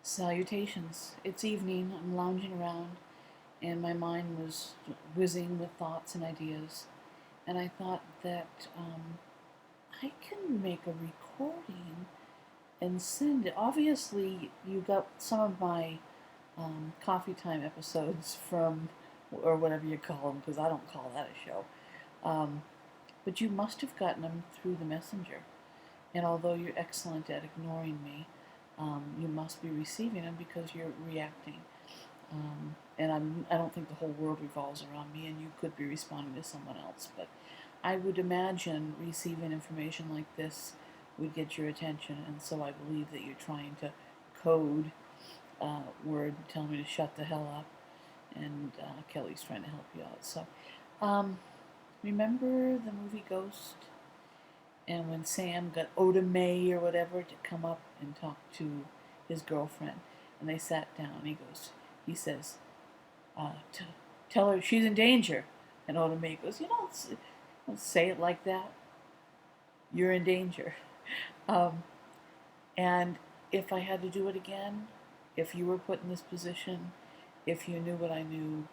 Salutations. It's evening. I'm lounging around, and my mind was whizzing with thoughts and ideas. And I thought that I can make a recording and send it. Obviously, you got some of my coffee time episodes from, or whatever you call them, because I don't call that a show. Um, but you must have gotten them through the messenger. And although you're excellent at ignoring me, you must be receiving them because you're reacting. I don't think the whole world revolves around me, and you could be responding to someone else. But I would imagine receiving information like this would get your attention, and so I believe that you're trying to code word, tell me to shut the hell up, and Kelly's trying to help you out. So, remember the movie Ghost? And when Sam got Oda May or whatever to come up and talk to his girlfriend, and they sat down, he says, tell her she's in danger. And Oda May goes, don't say it like that. You're in danger. Um, and if I had to do it again, if you were put in this position, if you knew what I knew,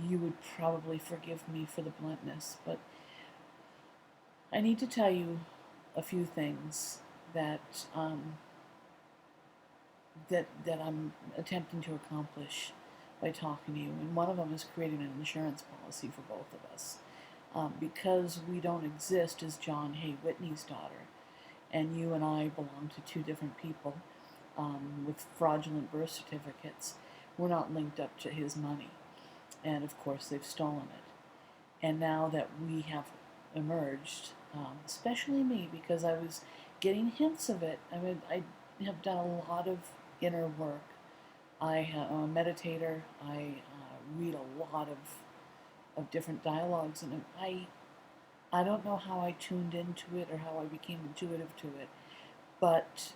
you would probably forgive me for the bluntness. But I need to tell you a few things that that I'm attempting to accomplish by talking to you, and one of them is creating an insurance policy for both of us, because we don't exist as John Hay Whitney's daughter, and you and I belong to two different people with fraudulent birth certificates. We're not linked up to his money, and of course they've stolen it. And now that we have emerged, especially me, because I was getting hints of it. I mean, I have done a lot of inner work. I'm a meditator. I read a lot of different dialogues, and I don't know how I tuned into it or how I became intuitive to it, but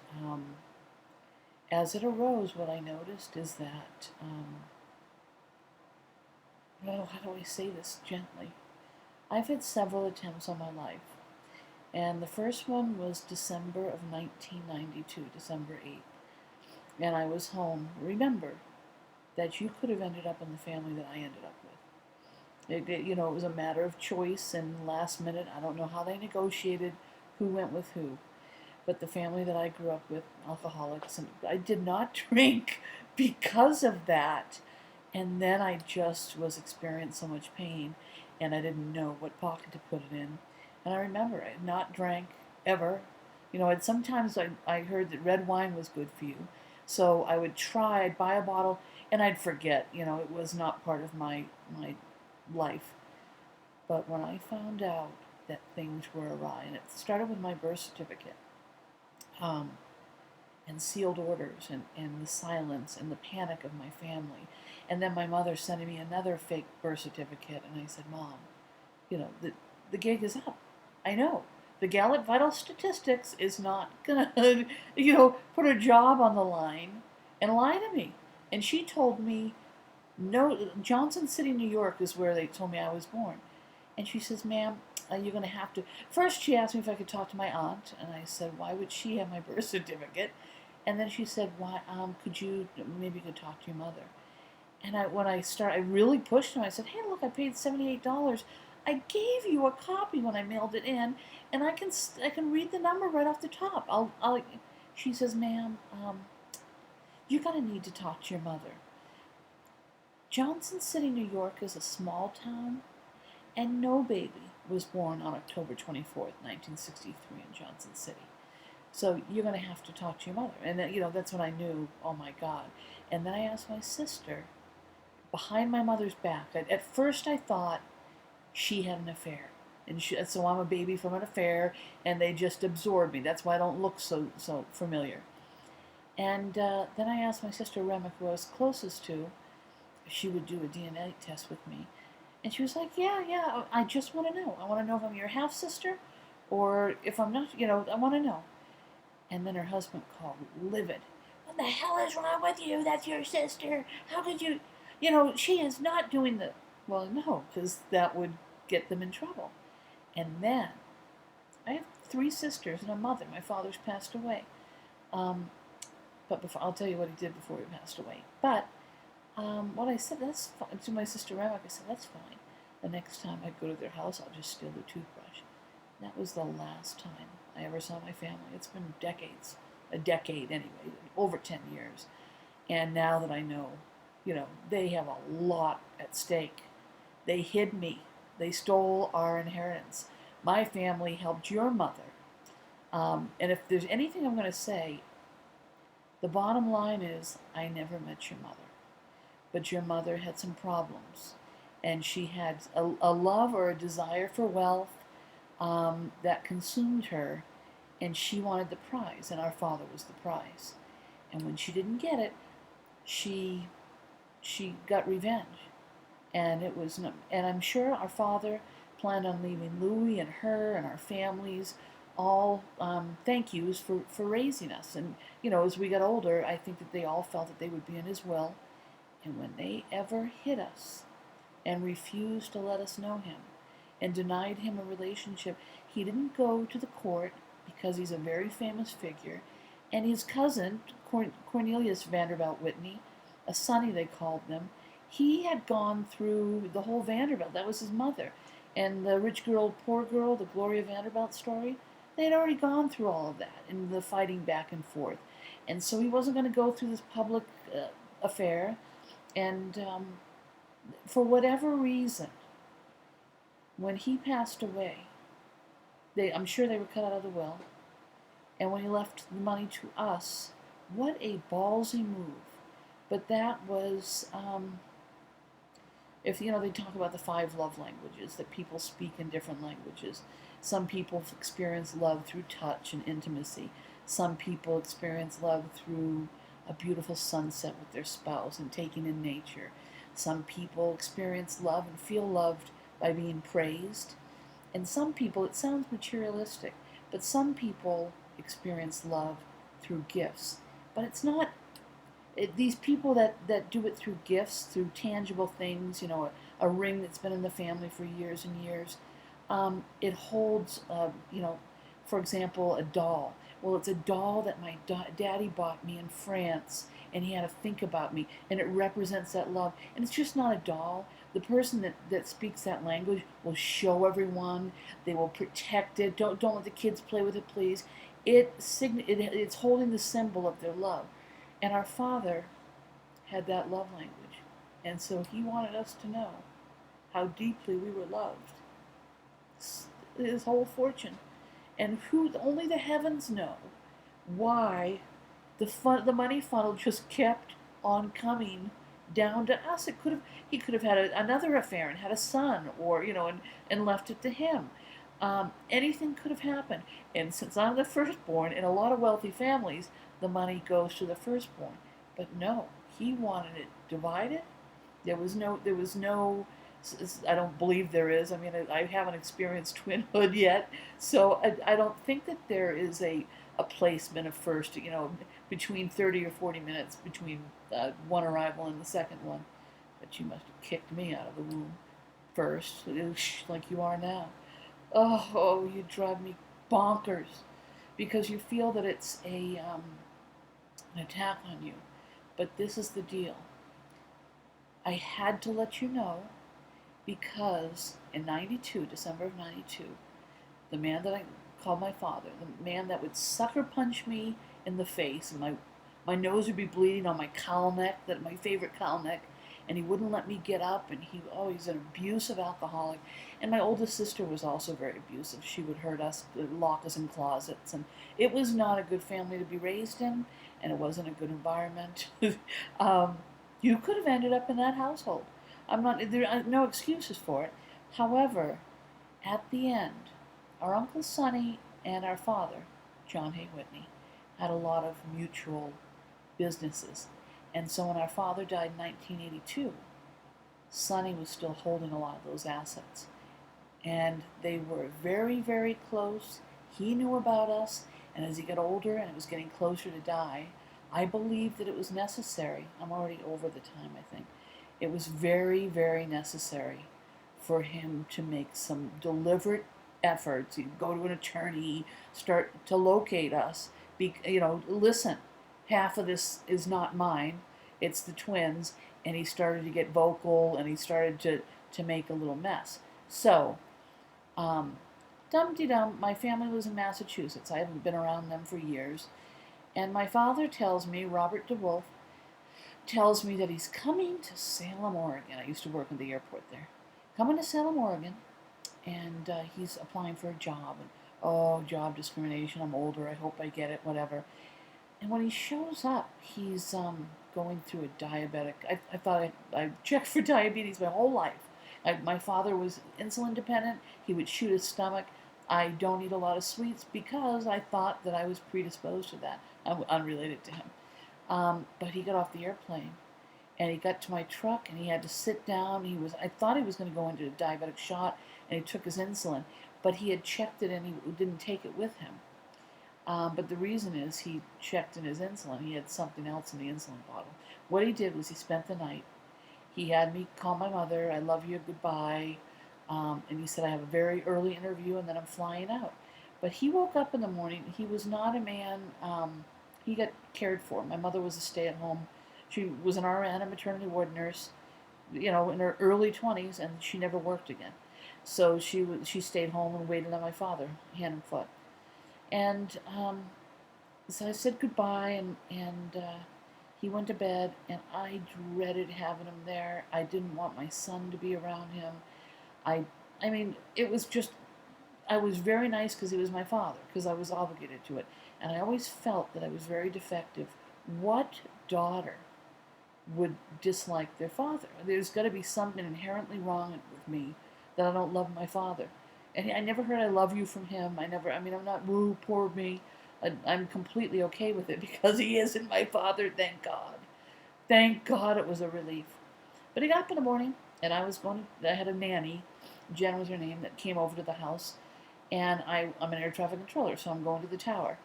as it arose, what I noticed is that, how do I say this gently? I've had several attempts on my life, and the first one was December of 1992, December 8th, and I was home. Remember that you could have ended up in the family that I ended up with. It was a matter of choice and last minute. I don't know how they negotiated who went with who, but the family that I grew up with, alcoholics, and I did not drink because of that. And then I just was experiencing so much pain, and I didn't know what pocket to put it in. And I remember I had not drank ever. And sometimes I heard that red wine was good for you. So I would try, I'd buy a bottle, and I'd forget. It was not part of my life. But when I found out that things were awry, and it started with my birth certificate, and sealed orders, and the silence and the panic of my family. And then my mother sending me another fake birth certificate, and I said, Mom, the gig is up. I know. The Gallup Vital Statistics is not gonna, put a job on the line and lie to me. And she told me, no, Johnson City, New York is where they told me I was born. And she says, ma'am, you're going to have to. First, she asked me if I could talk to my aunt, and I said, why would she have my birth certificate? And then she said, why, maybe you could talk to your mother. And I really pushed him. I said, hey, look, I paid $78. I gave you a copy when I mailed it in, and I can read the number right off the top. She says, ma'am, you're going to need to talk to your mother. Johnson City, New York is a small town, and no baby was born on October 24th, 1963 in Johnson City. So you're going to have to talk to your mother. And that's when I knew, oh my God. And then I asked my sister, behind my mother's back. At first I thought she had an affair. And so I'm a baby from an affair, and they just absorbed me. That's why I don't look so familiar. And then I asked my sister Remick, who I was closest to, if she would do a DNA test with me. And she was like, yeah, I just want to know. I want to know if I'm your half-sister, or if I'm not, I want to know. And then her husband called, livid. What the hell is wrong with you? That's your sister. How could you? She is not doing the. Well, no, because that would get them in trouble. And then, I have 3 sisters and a mother. My father's passed away. But before, I'll tell you what he did before he passed away. But what I said, that's fine. To my sister Remek, I said, that's fine. The next time I go to their house, I'll just steal their toothbrush. That was the last time I ever saw my family. It's been decades, a decade anyway, over 10 years. And now that I know, they have a lot at stake. They hid me. They stole our inheritance. My family helped your mother. And if there's anything I'm going to say, the bottom line is I never met your mother. But your mother had some problems. And she had a love or a desire for wealth that consumed her. And she wanted the prize. And our father was the prize. And when she didn't get it, she got revenge. And I'm sure our father planned on leaving Louis and her and our families all thank yous for raising us. And, as we got older, I think that they all felt that they would be in his will. And when they ever hit us and refused to let us know him and denied him a relationship, he didn't go to the court because he's a very famous figure. And his cousin, Cornelius Vanderbilt Whitney, a Sonny they called them, he had gone through the whole Vanderbilt. That was his mother. And the rich girl, poor girl, the Gloria Vanderbilt story, they had already gone through all of that and the fighting back and forth. And so he wasn't going to go through this public affair. And for whatever reason, when he passed away, I'm sure they were cut out of the will. And when he left the money to us, what a ballsy move. But that was, they talk about the 5 love languages, that people speak in different languages. Some people experience love through touch and intimacy. Some people experience love through a beautiful sunset with their spouse and taking in nature. Some people experience love and feel loved by being praised. And some people, it sounds materialistic, but some people experience love through gifts. But it's not, these people that do it through gifts, through tangible things, a ring that's been in the family for years and years, it holds, for example, a doll. Well, it's a doll that my daddy bought me in France, and he had to think about me, and it represents that love. And it's just not a doll. The person that speaks that language will show everyone. They will protect it. Don't let the kids play with it, please. It's holding the symbol of their love. And our father had that love language. And so he wanted us to know how deeply we were loved. His whole fortune. And only the heavens know why the money funnel just kept on coming down to us. He could have had another affair and had a son, or and left it to him. Anything could have happened. And since I'm the firstborn in a lot of wealthy families, the money goes to the firstborn. But no, he wanted it divided. There was no. I don't believe there is. I mean, I haven't experienced twinhood yet, so I don't think that there is a placement of first, between 30 or 40 minutes between one arrival and the second one. But you must have kicked me out of the womb first, like you are now. Oh, you drive me bonkers, because you feel that it's an attack on you. But this is the deal. I had to let you know, because in December of 92, the man that I called my father, the man that would sucker punch me in the face, and my nose would be bleeding on my cowl neck, my favorite cowl neck, and he wouldn't let me get up, and he's an abusive alcoholic. And my oldest sister was also very abusive. She would hurt us, lock us in closets, and it was not a good family to be raised in, and it wasn't a good environment. You could have ended up in that household. There are no excuses for it. However, at the end, our Uncle Sonny and our father, John Hay Whitney, had a lot of mutual businesses. And so when our father died in 1982, Sonny was still holding a lot of those assets. And they were very, very close. He knew about us, and as he got older and it was getting closer to die, I believed that it was necessary. I'm already over the time, I think. It was very, very necessary for him to make some deliberate efforts. He'd go to an attorney, start to locate us. Listen, half of this is not mine, it's the twins, and he started to get vocal and he started to make a little mess. So, um, dum de dum, my family was in Massachusetts. I haven't been around them for years. And my father tells me, Robert DeWolf, tells me that he's coming to Salem, Oregon. I used to work at the airport there. Coming to Salem, Oregon, and he's applying for a job. And, oh, job discrimination. I'm older. I hope I get it, whatever. And when he shows up, he's going through a diabetic. I thought I checked for diabetes my whole life. My father was insulin dependent. He would shoot his stomach. I don't eat a lot of sweets because I thought that I was predisposed to that. I'm unrelated to him. But he got off the airplane and he got to my truck and he had to sit down. I thought he was going to go into a diabetic shot, and he took his insulin, but he had checked it and he didn't take it with him. But the reason is he checked in his insulin. He had something else in the insulin bottle. What he did was he spent the night. He had me call my mother, I love you, goodbye. And he said, I have a very early interview and then I'm flying out. But he woke up in the morning. He was not a man, he got cared for. My mother was a stay-at-home. She was an RN, a maternity ward nurse, in her early 20s, and she never worked again. So she stayed home and waited on my father, hand and foot. And so I said goodbye, and he went to bed, and I dreaded having him there. I didn't want my son to be around him. I mean, it was just, I was very nice because he was my father, because I was obligated to it. And I always felt that I was very defective. What daughter would dislike their father? There's got to be something inherently wrong with me that I don't love my father. And I never heard I love you from him. I'm not, woo, poor me. I'm completely okay with it because he isn't my father, thank God. Thank God it was a relief. But he got up in the morning, and I had a nanny, Jen was her name, that came over to the house. And I'm an air traffic controller, so I'm going to the tower.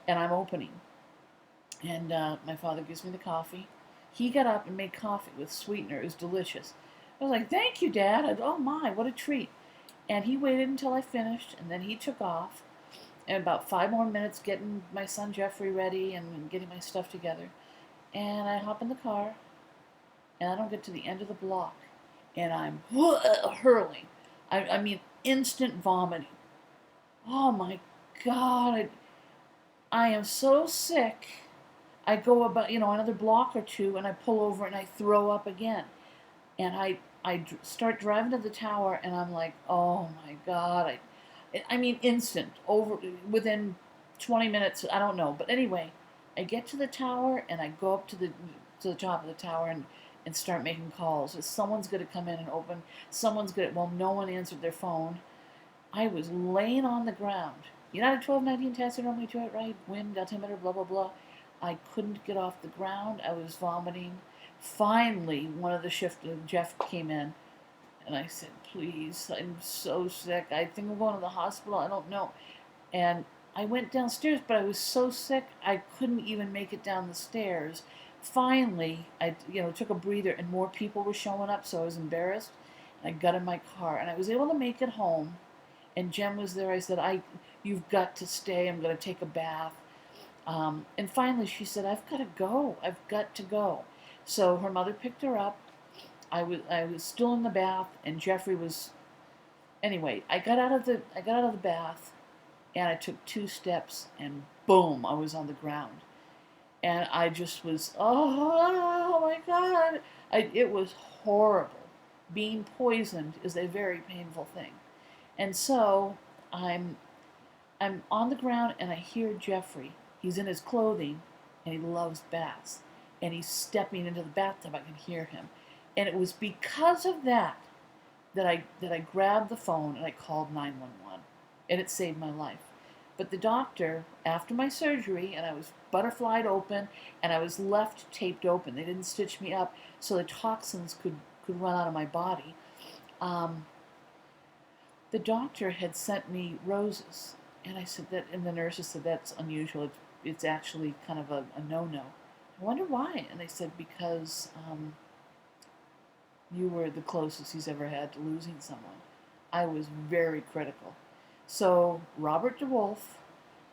And I'm opening. And my father gives me the coffee. He got up and made coffee with sweetener. It was delicious. I was like, thank you, Dad. Oh, my, what a treat. And he waited until I finished, and then he took off. And about 5 more minutes getting my son Jeffrey ready and getting my stuff together. And I hop in the car, and I don't get to the end of the block. And I'm hurling. I mean, instant vomiting. Oh, my God. I am so sick. I go about, another block or two, and I pull over and I throw up again. And I start driving to the tower, and I'm like, oh my God. I mean, instant, within 20 minutes, I don't know. But anyway, I get to the tower, and I go up to the top of the tower and start making calls. Someone's going to come in and open. No one answered their phone. I was laying on the ground. United 1219 test, normally to it, right? Wind, altimeter, blah, blah, blah. I couldn't get off the ground. I was vomiting. Finally, one of the shift, Jeff came in, and I said, please, I'm so sick. I think I'm going to the hospital. I don't know. And I went downstairs, but I was so sick, I couldn't even make it down the stairs. Finally, I took a breather, and more people were showing up, so I was embarrassed. I got in my car, and I was able to make it home. And Jen was there. I said, you've got to stay. I'm going to take a bath. And finally she said, I've got to go. I've got to go. So her mother picked her up. I was still in the bath, and Jeffrey was. Anyway, I got out of the bath, and I took 2 steps, and boom, I was on the ground. And I just was, oh my God. It was horrible. Being poisoned is a very painful thing. And so I'm on the ground, and I hear Jeffrey. He's in his clothing, and he loves baths. And he's stepping into the bathtub. I can hear him. And it was because of that I grabbed the phone and I called 911. And it saved my life. But the doctor, after my surgery, and I was butterflied open, and I was left taped open. They didn't stitch me up so the toxins could run out of my body. The doctor had sent me roses, and I said that, and the nurses said that's unusual. It's actually kind of a no-no. I wonder why. And they said because you were the closest he's ever had to losing someone. I was very critical. So Robert DeWolf,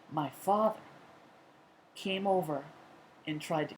my father, came over and tried to